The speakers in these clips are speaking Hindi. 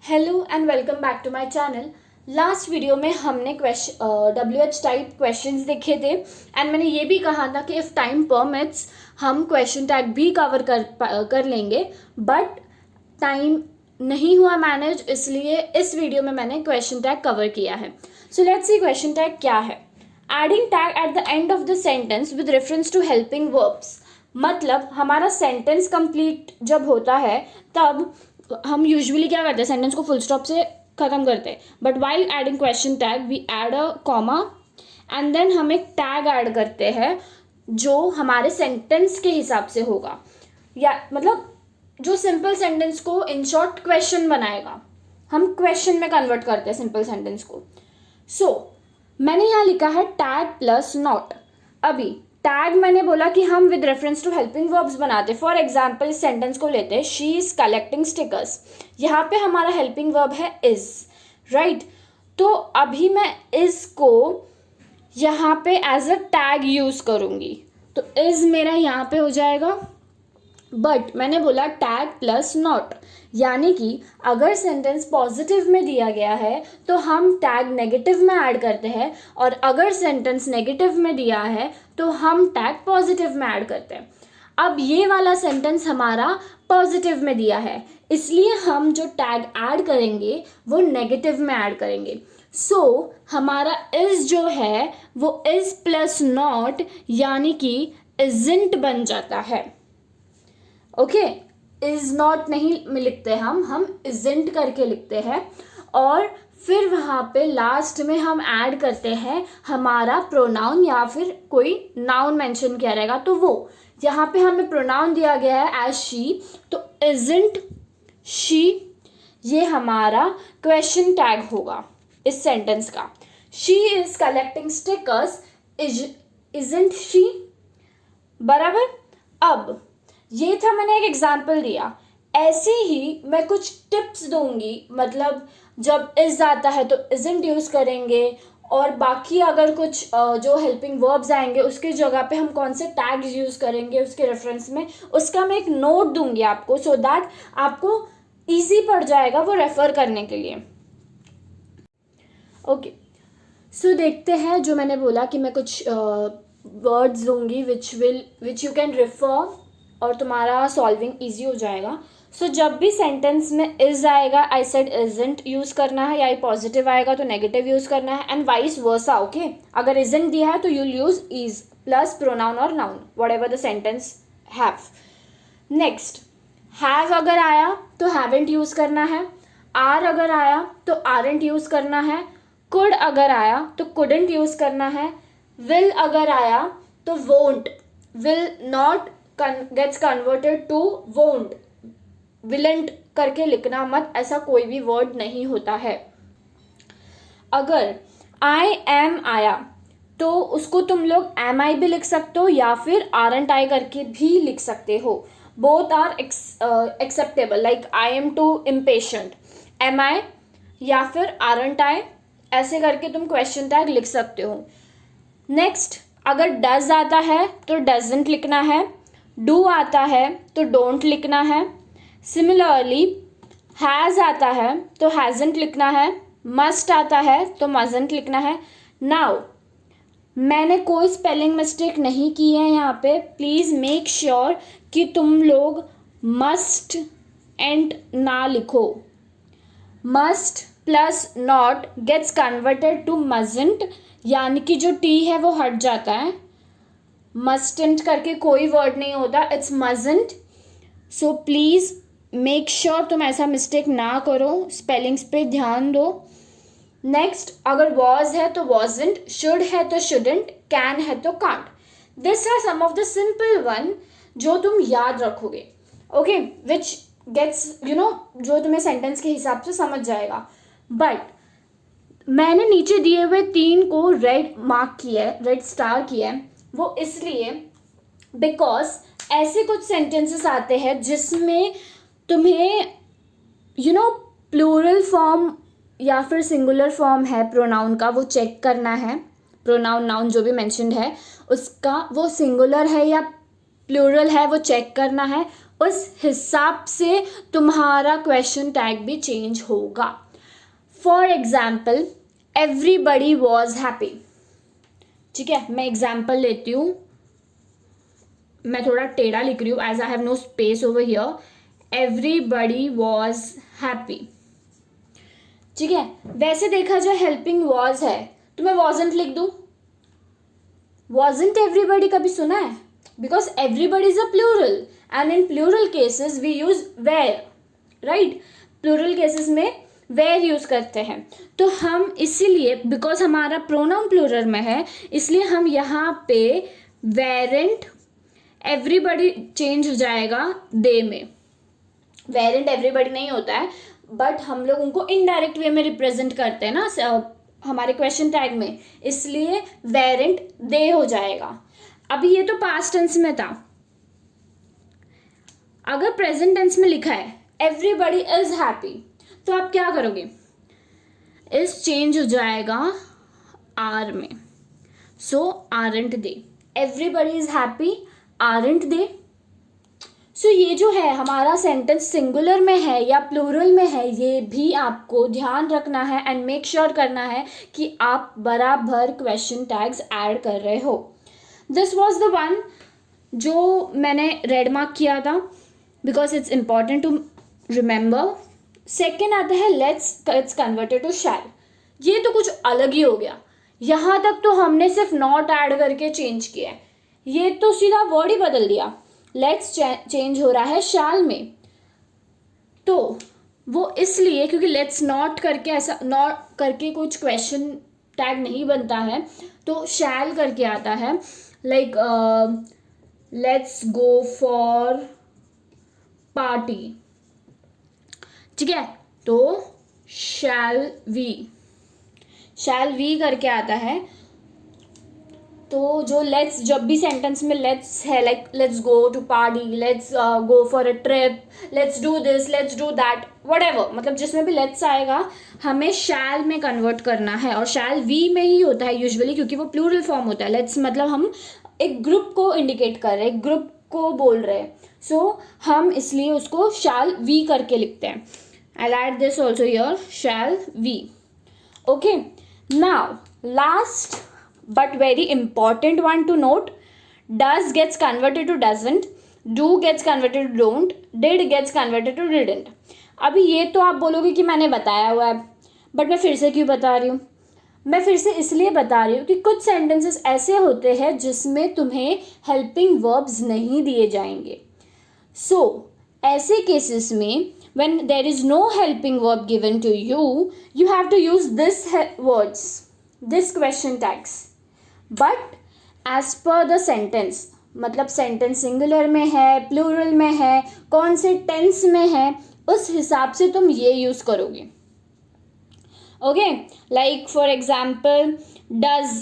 Hello and welcome back to my channel. Last video में हमने WH टाइप क्वेश्चंस देखे थे एंड मैंने ये भी कहा था कि इफ़ टाइम परमिट्स हम क्वेश्चन टैग भी कवर कर लेंगे, बट टाइम नहीं हुआ मैनेज, इसलिए इस वीडियो में मैंने क्वेश्चन टैग कवर किया है। So let's see question tag क्या है। Adding tag at the end of the sentence with reference to helping verbs. मतलब हमारा सेंटेंस कंप्लीट जब होता है तब हम यूजुअली क्या करते हैं, सेंटेंस को फुल स्टॉप से ख़त्म करते हैं, but while adding question tag we add a comma and then हम एक टैग ऐड करते हैं जो हमारे सेंटेंस के हिसाब से होगा, या मतलब जो सिंपल सेंटेंस को इन शॉर्ट क्वेश्चन बनाएगा। हम क्वेश्चन में कन्वर्ट करते हैं सिंपल सेंटेंस को। मैंने यहाँ लिखा है टैग प्लस नॉट। अभी टैग मैंने बोला कि हम with reference to helping verbs बनाते। फॉर एग्जाम्पल इस सेंटेंस को लेते हैं, शी इज कलेक्टिंग स्टिकर्स। यहाँ पे हमारा हेल्पिंग वर्ब है इज, राइट। तो अभी मैं इज को यहाँ पे एज अ टैग यूज करूँगी, तो इज मेरा यहाँ पे हो जाएगा। बट मैंने बोला टैग प्लस नॉट, यानी कि अगर सेंटेंस पॉजिटिव में दिया गया है तो हम टैग नेगेटिव में ऐड करते हैं, और अगर सेंटेंस नेगेटिव में दिया है तो हम टैग पॉजिटिव में ऐड करते हैं। अब ये वाला सेंटेंस हमारा पॉजिटिव में दिया है, इसलिए हम जो टैग ऐड करेंगे वो नेगेटिव में ऐड करेंगे। हमारा इज जो है वो इज प्लस नॉट यानी कि इजंट बन जाता है। ओके, इज नॉट नहीं लिखते हम इजेंट करके लिखते हैं, और फिर वहाँ पे लास्ट में हम ऐड करते हैं हमारा प्रोनाउन या फिर कोई नाउन मेंशन किया रहेगा, तो वो यहाँ पे हमें प्रोनाउन दिया गया है एज शी, तो इजेंट शी ये हमारा क्वेश्चन टैग होगा इस सेंटेंस का। She is collecting stickers, isn't she, बराबर। अब ये था, मैंने एक एग्जाम्पल दिया। ऐसे ही मैं कुछ टिप्स दूंगी, मतलब जब इज आता है तो इजंट यूज़ करेंगे, और बाकी अगर कुछ जो हेल्पिंग वर्ब्स आएंगे उसकी जगह पे हम कौन से टैग्स यूज़ करेंगे उसके रेफरेंस में, उसका मैं एक नोट दूंगी आपको, सो दैट आपको ईजी पड़ जाएगा वो रेफ़र करने के लिए। ओके, सो देखते हैं। जो मैंने बोला कि मैं कुछ वर्ड्स दूंगी विच यू कैन रेफर, और तुम्हारा सॉल्विंग इजी हो जाएगा। जब भी सेंटेंस में इज आएगा, आई सेड इजंट यूज़ करना है, या पॉजिटिव आएगा तो नेगेटिव यूज़ करना है, एंड वाइस वर्सा। ओके, अगर इजंट दिया है तो you'll use is plus pronoun और noun, whatever the sentence have. Next, have अगर आया तो हैवेंट यूज़ करना है, आर अगर आया तो आरंट यूज़ करना है, कुड अगर आया तो कुडंट यूज़ करना है, विल अगर आया तो won't, will not gets converted to won't, willn't करके लिखना मत, ऐसा कोई भी वर्ड नहीं होता है। अगर आई एम आया तो उसको तुम लोग एम आई भी लिख सकते हो या फिर आरंट आई करके भी लिख सकते हो। Both are acceptable, like I am too impatient, am I या फिर आरंट आई, ऐसे करके तुम क्वेश्चन टैग लिख सकते हो। नेक्स्ट, अगर डज आता है तो डजंट लिखना है, डू आता है तो डोंट लिखना है। सिमिलरली, हैज़ आता है तो हैज़ंट लिखना है, मस्ट आता है तो मजंट लिखना है। नाउ मैंने कोई स्पेलिंग मिस्टेक नहीं की है यहाँ पे, प्लीज़ मेक श्योर कि तुम लोग मस्ट एंड ना लिखो। Must plus not gets converted to mustn't, यानी कि जो टी है वो हट जाता है, मस्टेंट करके कोई वर्ड नहीं होता, it's mustn't. So please make sure तुम ऐसा मिस्टेक ना करो, स्पेलिंग्स पे ध्यान दो। नेक्स्ट, अगर वॉज है तो वॉजंट, शुड है तो शुडंट, कैन है तो can't. This are some of the simple one जो तुम याद रखोगे, ओके, विच गेट्स जो तुम्हें सेंटेंस के हिसाब से समझ जाएगा। बट मैंने नीचे दिए हुए 3 को रेड मार्क किया है, रेड स्टार किया है, वो इसलिए बिकॉज ऐसे कुछ सेंटेंसेस आते हैं जिसमें तुम्हें प्लूरल फॉर्म या फिर सिंगुलर फॉर्म है प्रोनाउन का, वो चेक करना है। प्रोनाउन नाउन जो भी मेंशन्ड है उसका वो सिंगुलर है या प्लूरल है वो चेक करना है। उस हिसाब से तुम्हारा क्वेश्चन टैग भी चेंज होगा. For example, everybody was happy. ठीक है, मैं एग्जाम्पल लेती हूँ. मैं थोड़ा टेढ़ा लिख रही हूँ as I have no space over here. Everybody was happy. ठीक है, वैसे देखा जाए हेल्पिंग वॉज है तो मैं वॉजंट लिख दूँ. वॉजंट एवरीबडी कभी सुना है? Because everybody is a plural and in plural cases we use were. Right, plural cases में वेयर यूज करते हैं. तो हम इसीलिए, बिकॉज हमारा प्रोनाउन प्लूरल में है, इसलिए हम यहाँ पे वेरेंट एवरीबडी चेंज हो जाएगा दे में. वेरेंट एवरीबडी नहीं होता है, बट हम लोग उनको इनडायरेक्ट वे में रिप्रेजेंट करते हैं ना हमारे क्वेश्चन टैग में, इसलिए वेरेंट दे हो जाएगा. अभी ये तो पास्ट टेंस में था. अगर प्रेजेंट टेंस में लिखा है एवरीबडी इज हैप्पी, तो आप क्या करोगे? इज चेंज हो जाएगा आर में. So aren't they. Everybody is happy, aren't they. So ये जो है हमारा सेंटेंस सिंगुलर में है या प्लूरल में है, ये भी आपको ध्यान रखना है एंड मेक श्योर करना है कि आप बराबर क्वेश्चन टैग्स ऐड कर रहे हो. दिस वॉज द वन जो मैंने रेड मार्क किया था because it's important to remember. Second आता है let's, it's converted to shall. ये तो कुछ अलग ही हो गया. यहाँ तक तो हमने सिर्फ नॉट ऐड करके चेंज किया है, ये तो सीधा वर्ड ही बदल दिया. लेट्स चेंज हो रहा है शैल में. तो वो इसलिए क्योंकि लेट्स नॉट करके, ऐसा नॉट करके कुछ क्वेश्चन टैग नहीं बनता है, तो शैल करके आता है. Like let's go for party. ठीक है, तो शैल वी करके आता है. तो जो लेट्स, जब भी सेंटेंस में लेट्स है, like let's go to party, let's go for a trip, let's do this, let's do that, whatever, मतलब जिसमें भी लेट्स आएगा हमें शैल में कन्वर्ट करना है. और शैल वी में ही होता है यूजुअली, क्योंकि वो प्लूरल फॉर्म होता है. लेट्स मतलब हम एक ग्रुप को इंडिकेट कर रहे हैं, एक ग्रुप को बोल रहे हैं. सो हम इसलिए उसको शैल वी करके लिखते हैं. I'll add this also here, shall we. Okay, now last but very important one to note, does gets converted to doesn't, do gets converted to don't, did gets converted to didn't. अभी ये तो आप बोलोगे कि मैंने बताया हुआ है, बट मैं फिर से क्यों बता रही हूँ? मैं फिर से इसलिए बता रही हूँ कि कुछ सेंटेंसेस ऐसे होते हैं जिसमें तुम्हें हेल्पिंग वर्ब्स नहीं दिए जाएंगे. सो ऐसे केसेस में when there is no helping verb given to you, you have to use this words, this question tags. But as per the sentence, मतलब सेंटेंस सिंगुलर में है, प्लूरल में है, कौन से टेंस में है, उस हिसाब से तुम ये यूज करोगे. Okay, like for example does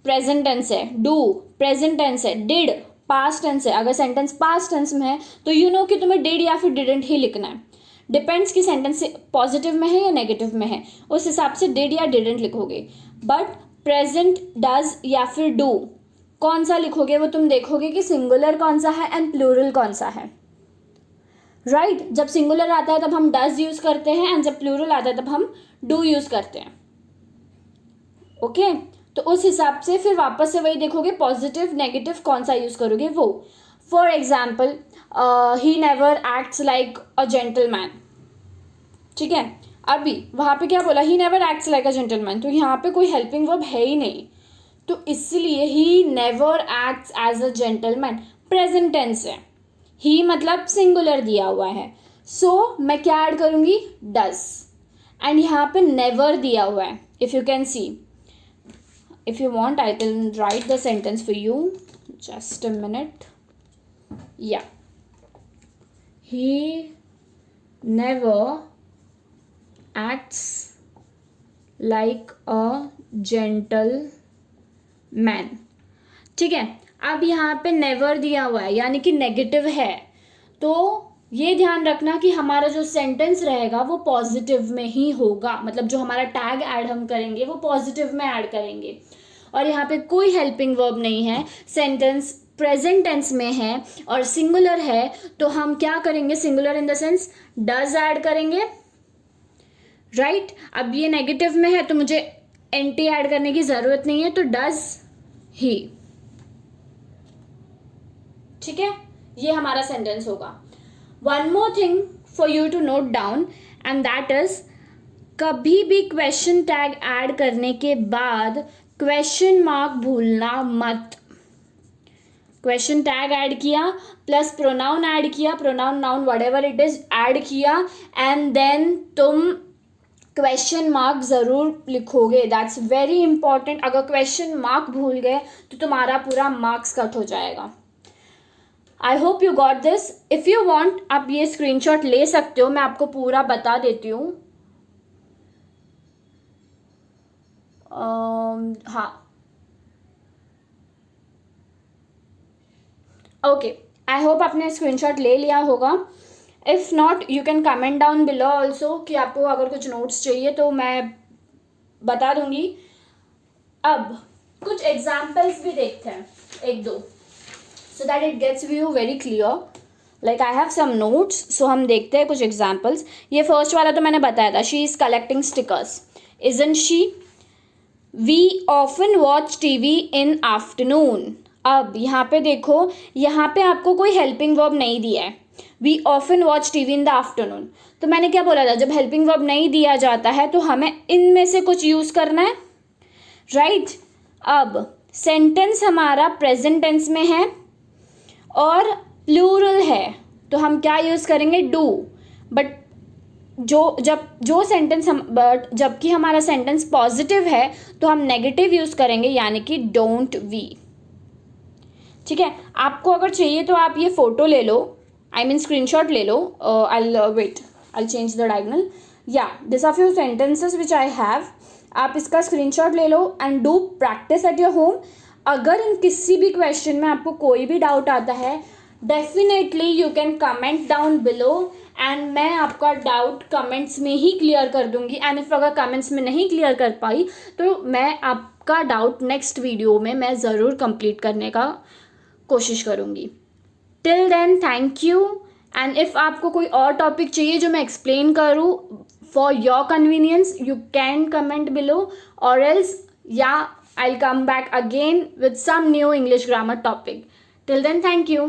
present tense है, डू प्रेजेंट टेंस है, डिड पास्ट टेंस है. अगर सेंटेंस पास्ट टेंस में है तो यू नो कि तुम्हें डिड या फिर डिडंट ही लिखना है. डिपेंड्स कि सेंटेंस पॉजिटिव में है या नेगेटिव में है, उस हिसाब से डिड या डिडंट लिखोगे. बट प्रेजेंट डज या फिर डू कौन सा लिखोगे वो तुम देखोगे कि सिंगुलर कौन सा है एंड प्लूरल कौन सा है. राइट, जब सिंगुलर आता है तब हम डज यूज करते हैं एंड जब प्लूरल आता है तब हम डू यूज करते हैं. ओके, तो उस हिसाब से फिर वापस से वही देखोगे पॉजिटिव नेगेटिव कौन सा यूज करोगे वो. For example he never acts like a gentleman. ठीक है, अभी वहाँ पे क्या बोला? ही never acts like a gentleman. तो यहाँ पे कोई हेल्पिंग वर्ब है ही नहीं, तो इसलिए he never acts as a gentleman present tense है. ही मतलब सिंगुलर दिया हुआ है, सो मैं क्या ऐड करूँगी? डज. एंड यहाँ पे नेवर दिया हुआ है. If you can see, if you want I can write the sentence for you. Just a minute. या he never acts like a gentleman. ठीक है, अब यहाँ पे नेवर दिया हुआ है यानी कि नेगेटिव है, तो ये ध्यान रखना कि हमारा जो सेंटेंस रहेगा वो पॉजिटिव में ही होगा. मतलब जो हमारा टैग ऐड हम करेंगे वो पॉजिटिव में ऐड करेंगे. और यहाँ पे कोई हेल्पिंग वर्ब नहीं है, सेंटेंस प्रेजेंट टेंस में है और सिंगुलर है तो हम क्या करेंगे, singular in the sense does add करेंगे, राइट। अब ये नेगेटिव में है तो मुझे एनटी ऐड करने की जरूरत नहीं है, तो डज ही, ठीक है, ये हमारा सेंटेंस होगा। One more thing for you to note down and that is, कभी भी क्वेश्चन टैग ऐड करने के बाद क्वेश्चन मार्क भूलना मत। क्वेश्चन टैग ऐड किया प्लस प्रोनाउन ऐड किया, pronoun noun whatever it is add किया, एंड देन तुम क्वेश्चन मार्क ज़रूर लिखोगे। That's very important. अगर क्वेश्चन मार्क भूल गए तो तुम्हारा पूरा मार्क्स कट हो जाएगा। I hope you got this. If you want आप ये स्क्रीनशॉट ले सकते हो, मैं आपको पूरा बता देती हूँ। हाँ, ओके, आई होप आपने स्क्रीनशॉट ले लिया होगा। If not you can comment down below also कि आपको अगर कुछ नोट्स चाहिए तो मैं बता दूंगी। अब कुछ एग्जाम्पल्स भी देखते हैं, एक दो, so that it gets view very clear. Like I have some notes, so हम देखते हैं कुछ एग्जाम्पल्स। ये फर्स्ट वाला तो मैंने बताया था, she is collecting stickers, isn't she. We often watch TV in afternoon. अब यहाँ पे देखो, यहाँ पे आपको कोई हेल्पिंग वर्ब नहीं दिया है, we often watch TV in the afternoon. तो मैंने क्या बोला था, जब हेल्पिंग वर्ब नहीं दिया जाता है तो हमें इनमें से कुछ यूज़ करना है, राइट। अब सेंटेंस हमारा प्रेजेंट टेंस में है और प्लूरल है, तो हम क्या यूज़ करेंगे, डू। बट जो सेंटेंस हम, बट जबकि हमारा सेंटेंस पॉजिटिव है तो हम नेगेटिव यूज़ करेंगे, यानी कि डोंट वी, ठीक है। आपको अगर चाहिए तो आप ये फ़ोटो ले लो, आई मीन स्क्रीनशॉट ले लो। I wait, I change the diagonal. या this are few sentences which I have. आप इसका स्क्रीनशॉट ले लो and do practice at your home. अगर इन किसी भी क्वेश्चन में आपको कोई भी डाउट आता है, definitely you can comment down below and मैं आपका डाउट कमेंट्स में ही क्लियर कर दूंगी। एंड इफ अगर कमेंट्स में नहीं क्लियर कर पाई तो मैं आपका डाउट नेक्स्ट वीडियो में मैं ज़रूर कंप्लीट करने का कोशिश करूँगी। Till then thank you. And if आपको कोई और टॉपिक चाहिए जो मैं एक्सप्लेन करूँ for your convenience, you can comment below और एल्स या I'll come back again with some new English grammar topic. Till then, thank you.